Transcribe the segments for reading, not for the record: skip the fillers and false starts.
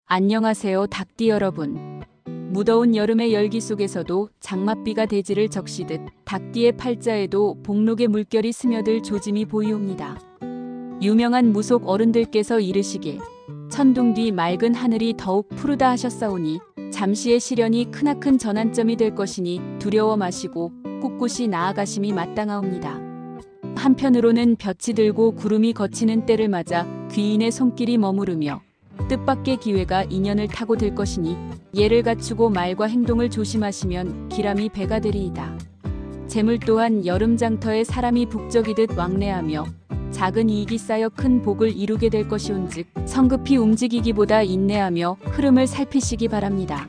안녕하세요, 닭띠 여러분. 무더운 여름의 열기 속에서도 장맛비가 대지를 적시듯 닭띠의 팔자에도 복록의 물결이 스며들 조짐이 보이옵니다. 유명한 무속 어른들께서 이르시길 천둥 뒤 맑은 하늘이 더욱 푸르다 하셨사오니 잠시의 시련이 크나큰 전환점이 될 것이니 두려워 마시고 꿋꿋이 나아가심이 마땅하옵니다. 한편으로는 볕이 들고 구름이 걷히는 때를 맞아 귀인의 손길이 머무르며 뜻밖의 기회가 인연을 타고 들 것이니 예를 갖추고 말과 행동을 조심하시면 기람이 배가 되리이다. 재물 또한 여름장터에 사람이 북적이듯 왕래하며 작은 이익이 쌓여 큰 복을 이루게 될 것이온즉 성급히 움직이기보다 인내하며 흐름을 살피시기 바랍니다.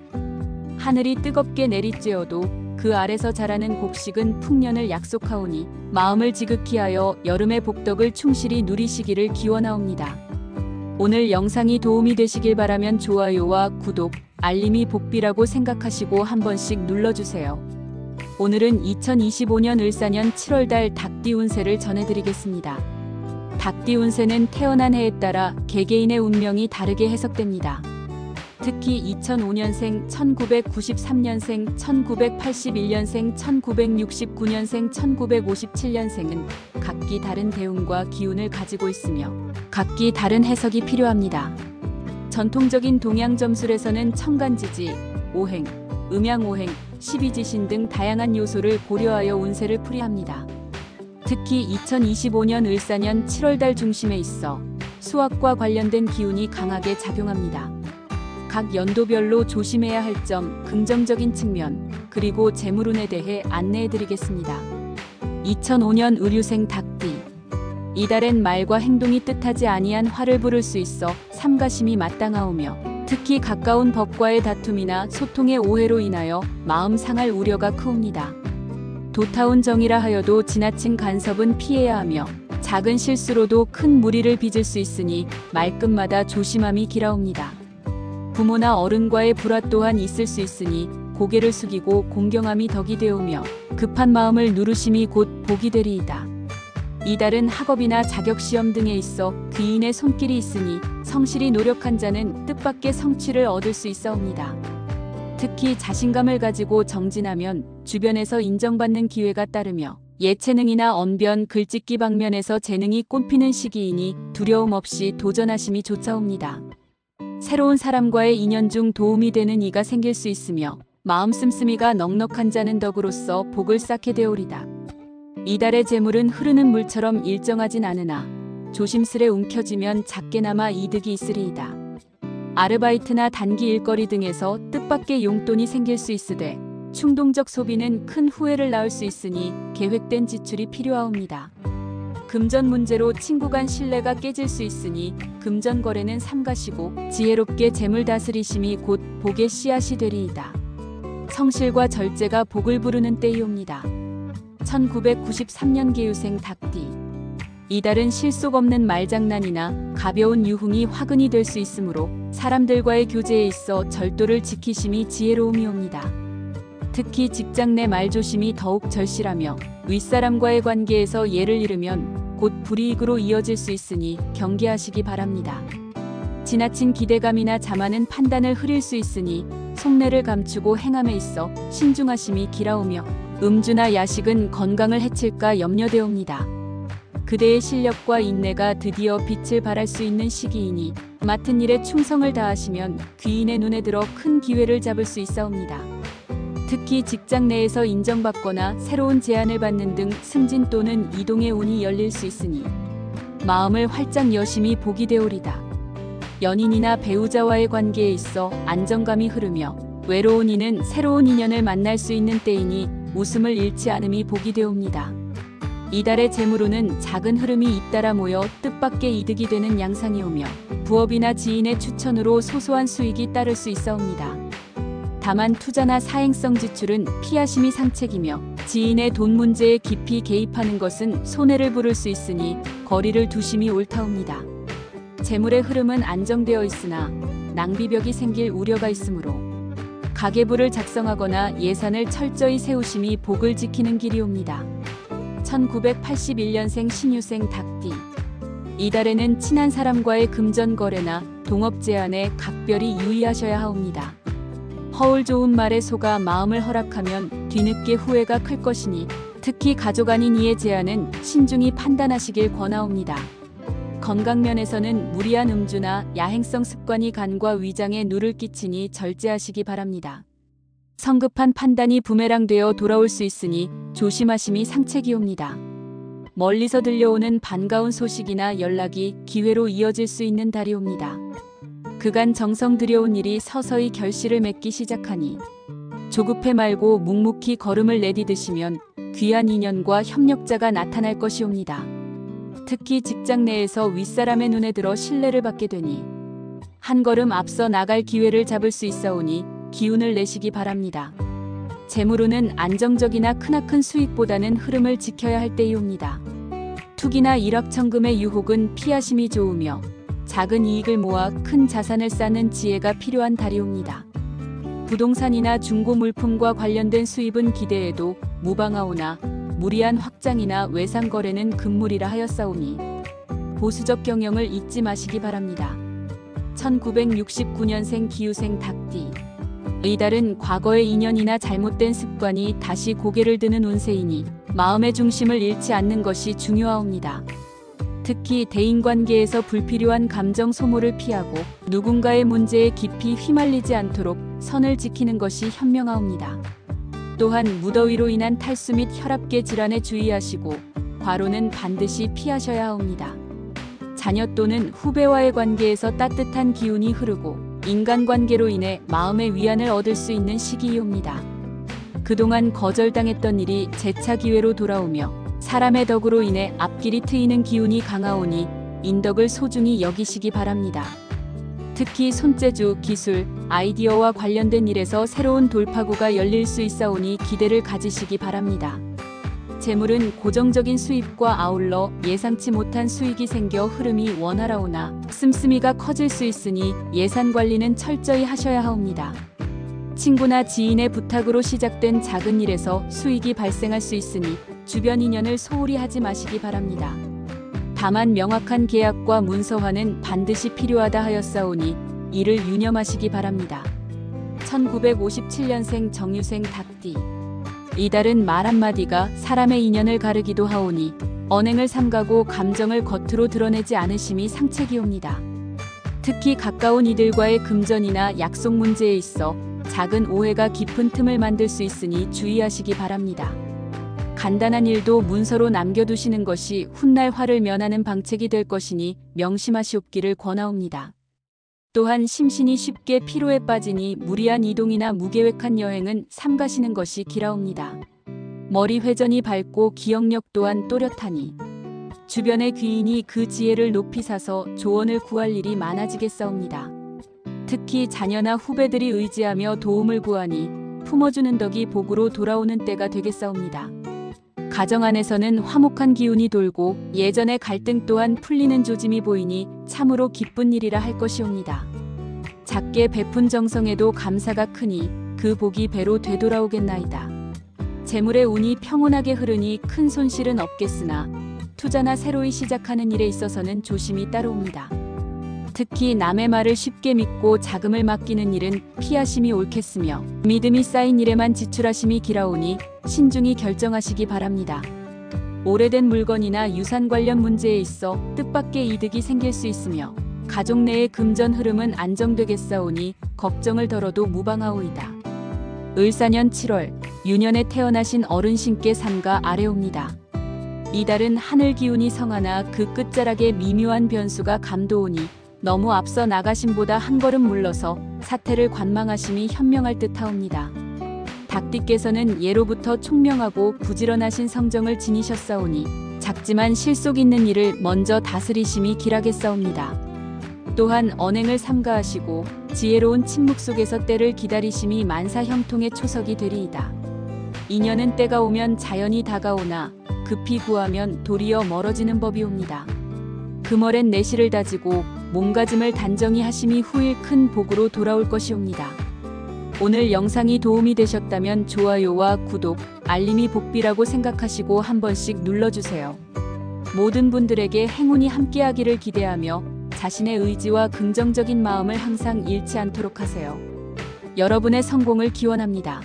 하늘이 뜨겁게 내리쬐어도 그 아래서 자라는 곡식은 풍년을 약속하오니 마음을 지극히 하여 여름의 복덕을 충실히 누리시기를 기원하옵니다. 오늘 영상이 도움이 되시길 바라면 좋아요와 구독, 알림이 복비라고 생각하시고 한 번씩 눌러주세요. 오늘은 2025년 을사년 7월달 닭띠 운세를 전해드리겠습니다. 닭띠 운세는 태어난 해에 따라 개개인의 운명이 다르게 해석됩니다. 특히 2005년생, 1993년생, 1981년생, 1969년생, 1957년생은 각기 다른 대운과 기운을 가지고 있으며 각기 다른 해석이 필요합니다. 전통적인 동양 점술에서는 천간지지, 오행, 음양오행, 십이지신 등 다양한 요소를 고려하여 운세를 풀이합니다. 특히 2025년 을사년 7월달 중심에 있어 수학과 관련된 기운이 강하게 작용합니다. 각 연도별로 조심해야 할 점, 긍정적인 측면, 그리고 재물운에 대해 안내해드리겠습니다. 2005년 을유생 닭띠. 이달엔 말과 행동이 뜻하지 아니한 화를 부를 수 있어 삼가심이 마땅하오며 특히 가까운 법과의 다툼이나 소통의 오해로 인하여 마음 상할 우려가 크옵니다. 도타운 정이라 하여도 지나친 간섭은 피해야 하며 작은 실수로도 큰 무리를 빚을 수 있으니 말끝마다 조심함이 기라옵니다. 부모나 어른과의 불화 또한 있을 수 있으니 고개를 숙이고 공경함이 덕이 되오며 급한 마음을 누르심이 곧 복이 되리이다. 이달은 학업이나 자격시험 등에 있어 귀인의 손길이 있으니 성실히 노력한 자는 뜻밖의 성취를 얻을 수 있사옵니다. 특히 자신감을 가지고 정진하면 주변에서 인정받는 기회가 따르며 예체능이나 언변, 글짓기 방면에서 재능이 꽃피는 시기이니 두려움 없이 도전하심이 좋사옵니다. 새로운 사람과의 인연 중 도움이 되는 이가 생길 수 있으며 마음 씀씀이가 넉넉한 자는 덕으로서 복을 쌓게 되오리다. 이달의 재물은 흐르는 물처럼 일정하진 않으나 조심스레 움켜쥐면 작게나마 이득이 있으리이다. 아르바이트나 단기 일거리 등에서 뜻밖의 용돈이 생길 수 있으되 충동적 소비는 큰 후회를 낳을 수 있으니 계획된 지출이 필요하옵니다. 금전 문제로 친구 간 신뢰가 깨질 수 있으니 금전 거래는 삼가시고 지혜롭게 재물 다스리심이 곧 복의 씨앗이 되리이다. 성실과 절제가 복을 부르는 때이옵니다. 1993년 계유생 닭띠. 이달은 실속 없는 말장난이나 가벼운 유흥이 화근이 될 수 있으므로 사람들과의 교제에 있어 절도를 지키심이 지혜로움이옵니다. 특히 직장 내 말조심이 더욱 절실하며 윗사람과의 관계에서 예를 잃으면 곧 불이익으로 이어질 수 있으니 경계하시기 바랍니다. 지나친 기대감이나 자만은 판단을 흐릴 수 있으니 속내를 감추고 행함에 있어 신중하심이 기라오며 음주나 야식은 건강을 해칠까 염려되옵니다. 그대의 실력과 인내가 드디어 빛을 발할 수 있는 시기이니 맡은 일에 충성을 다하시면 귀인의 눈에 들어 큰 기회를 잡을 수 있사옵니다. 특히 직장 내에서 인정받거나 새로운 제안을 받는 등 승진 또는 이동의 운이 열릴 수 있으니 마음을 활짝 여심이 복이 되오리다. 연인이나 배우자와의 관계에 있어 안정감이 흐르며 외로운 이는 새로운 인연을 만날 수 있는 때이니 웃음을 잃지 않음이 복이 되옵니다. 이달의 재물운은 작은 흐름이 잇따라 모여 뜻밖의 이득이 되는 양상이 오며 부업이나 지인의 추천으로 소소한 수익이 따를 수 있사옵니다. 다만 투자나 사행성 지출은 피하심이 상책이며 지인의 돈 문제에 깊이 개입하는 것은 손해를 부를 수 있으니 거리를 두심이 옳다옵니다. 재물의 흐름은 안정되어 있으나 낭비벽이 생길 우려가 있으므로 가계부를 작성하거나 예산을 철저히 세우심이 복을 지키는 길이옵니다. 1981년생 신유생 닭띠. 이달에는 친한 사람과의 금전 거래나 동업 제안에 각별히 유의하셔야 하옵니다. 허울 좋은 말에 속아 마음을 허락하면 뒤늦게 후회가 클 것이니 특히 가족 아닌 이의 제안은 신중히 판단하시길 권하옵니다. 건강면에서는 무리한 음주나 야행성 습관이 간과 위장에 누를 끼치니 절제하시기 바랍니다. 성급한 판단이 부메랑되어 돌아올 수 있으니 조심하심이 상책이옵니다. 멀리서 들려오는 반가운 소식이나 연락이 기회로 이어질 수 있는 달이옵니다. 그간 정성 들여온 일이 서서히 결실을 맺기 시작하니 조급해 말고 묵묵히 걸음을 내디드시면 귀한 인연과 협력자가 나타날 것이옵니다. 특히 직장 내에서 윗사람의 눈에 들어 신뢰를 받게 되니 한 걸음 앞서 나갈 기회를 잡을 수 있사오니 기운을 내시기 바랍니다. 재물운은 안정적이나 크나큰 수익보다는 흐름을 지켜야 할 때이옵니다. 투기나 일확천금의 유혹은 피하심이 좋으며 작은 이익을 모아 큰 자산을 쌓는 지혜가 필요한 달이옵니다. 부동산이나 중고 물품과 관련된 수입은 기대해도 무방하오나 무리한 확장이나 외상 거래는 금물이라 하였사오니 보수적 경영을 잊지 마시기 바랍니다. 1969년생 기우생 닭띠. 이 달은 과거의 인연이나 잘못된 습관이 다시 고개를 드는 운세이니 마음의 중심을 잃지 않는 것이 중요하옵니다. 특히 대인관계에서 불필요한 감정 소모를 피하고 누군가의 문제에 깊이 휘말리지 않도록 선을 지키는 것이 현명하옵니다. 또한 무더위로 인한 탈수 및 혈압계 질환에 주의하시고 과로는 반드시 피하셔야 합니다. 자녀 또는 후배와의 관계에서 따뜻한 기운이 흐르고 인간관계로 인해 마음의 위안을 얻을 수 있는 시기이옵니다. 그동안 거절당했던 일이 재차 기회로 돌아오며 사람의 덕으로 인해 앞길이 트이는 기운이 강하오니 인덕을 소중히 여기시기 바랍니다. 특히 손재주, 기술, 아이디어와 관련된 일에서 새로운 돌파구가 열릴 수 있사오니 기대를 가지시기 바랍니다. 재물은 고정적인 수입과 아울러 예상치 못한 수익이 생겨 흐름이 원활하오나 씀씀이가 커질 수 있으니 예산 관리는 철저히 하셔야 하옵니다. 친구나 지인의 부탁으로 시작된 작은 일에서 수익이 발생할 수 있으니 주변 인연을 소홀히 하지 마시기 바랍니다. 다만 명확한 계약과 문서화는 반드시 필요하다 하였사오니 이를 유념하시기 바랍니다. 1957년생 정유생 닭띠. 이 달은 말 한마디가 사람의 인연을 가르기도 하오니 언행을 삼가고 감정을 겉으로 드러내지 않으심이 상책이옵니다. 특히 가까운 이들과의 금전이나 약속 문제에 있어 작은 오해가 깊은 틈을 만들 수 있으니 주의하시기 바랍니다. 간단한 일도 문서로 남겨두시는 것이 훗날 화를 면하는 방책이 될 것이니 명심하시옵기를 권하옵니다. 또한 심신이 쉽게 피로에 빠지니 무리한 이동이나 무계획한 여행은 삼가시는 것이 기라옵니다. 머리 회전이 밝고 기억력 또한 또렷하니 주변의 귀인이 그 지혜를 높이 사서 조언을 구할 일이 많아지겠사옵니다. 특히 자녀나 후배들이 의지하며 도움을 구하니 품어주는 덕이 복으로 돌아오는 때가 되겠사옵니다. 가정 안에서는 화목한 기운이 돌고 예전의 갈등 또한 풀리는 조짐이 보이니 참으로 기쁜 일이라 할 것이옵니다. 작게 베푼 정성에도 감사가 크니 그 복이 배로 되돌아오겠나이다. 재물의 운이 평온하게 흐르니 큰 손실은 없겠으나 투자나 새로이 시작하는 일에 있어서는 조심이 따르옵니다. 특히 남의 말을 쉽게 믿고 자금을 맡기는 일은 피하심이 옳겠으며 믿음이 쌓인 일에만 지출하심이 기라오니 신중히 결정하시기 바랍니다. 오래된 물건이나 유산 관련 문제에 있어 뜻밖의 이득이 생길 수 있으며 가족 내의 금전 흐름은 안정되겠사오니 걱정을 덜어도 무방하오이다. 을사년 7월 유년에 태어나신 어른신께 삼가 아래옵니다. 이 달은 하늘 기운이 성하나 그 끝자락에 미묘한 변수가 감도오니 너무 앞서 나가심보다 한 걸음 물러서 사태를 관망하심이 현명할 듯하옵니다. 닭띠께서는 예로부터 총명하고 부지런하신 성정을 지니셨사오니 작지만 실속 있는 일을 먼저 다스리심이 길하겠사옵니다. 또한 언행을 삼가하시고 지혜로운 침묵 속에서 때를 기다리심이 만사형통의 초석이 되리이다. 인연은 때가 오면 자연히 다가오나 급히 구하면 도리어 멀어지는 법이옵니다. 금월엔 내실을 다지고 몸가짐을 단정히 하심이 후일 큰 복으로 돌아올 것이옵니다. 오늘 영상이 도움이 되셨다면 좋아요와 구독, 알림이 복비라고 생각하시고 한 번씩 눌러주세요. 모든 분들에게 행운이 함께하기를 기대하며 자신의 의지와 긍정적인 마음을 항상 잃지 않도록 하세요. 여러분의 성공을 기원합니다.